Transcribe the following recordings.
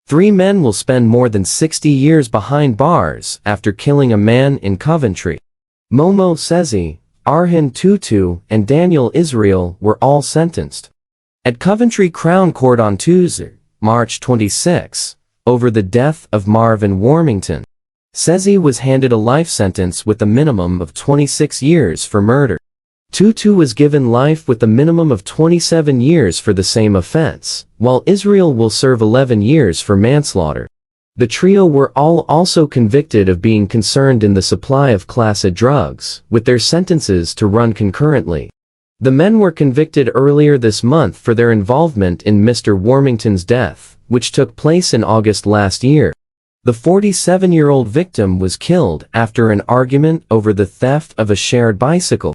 Three men will spend more than 60 years behind bars after killing a man in Coventry. Momo Sezi, Arhin Tutu, and Daniel Israel were all sentenced at Coventry Crown Court on Tuesday, March 26, over the death of Marvin Warmington. Sezi was handed a life sentence with a minimum of 26 years for murder. Tutu was given life with a minimum of 27 years for the same offense, while Israel will serve 11 years for manslaughter. The trio were all also convicted of being concerned in the supply of Class A drugs, with their sentences to run concurrently. The men were convicted earlier this month for their involvement in Mr. Warmington's death, which took place in August last year. The 47-year-old victim was killed after an argument over the theft of a shared bicycle.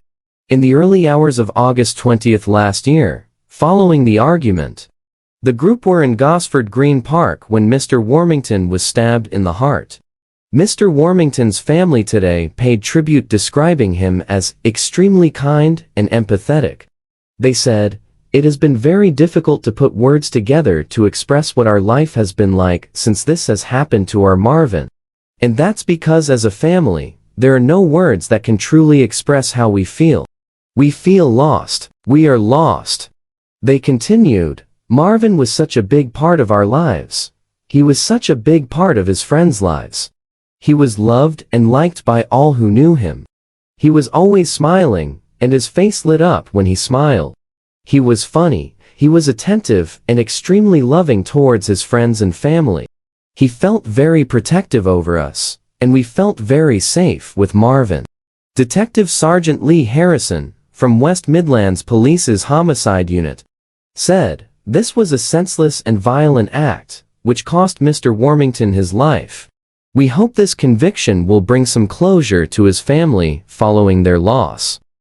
In the early hours of August 20th last year, following the argument, the group were in Gosford Green Park when Mr. Warmington was stabbed in the heart. Mr. Warmington's family today paid tribute, describing him as extremely kind and empathetic. They said, "It has been very difficult to put words together to express what our life has been like since this has happened to our Marvin. And that's because as a family, there are no words that can truly express how we feel. We feel lost. We are lost." They continued, "Marvin was such a big part of our lives. He was such a big part of his friends' lives. He was loved and liked by all who knew him. He was always smiling, and his face lit up when he smiled. He was funny, he was attentive and extremely loving towards his friends and family. He felt very protective over us, and we felt very safe with Marvin." Detective Sergeant Lee Harrison, from West Midlands Police's Homicide Unit, said, "This was a senseless and violent act, which cost Mr. Warmington his life. We hope this conviction will bring some closure to his family following their loss."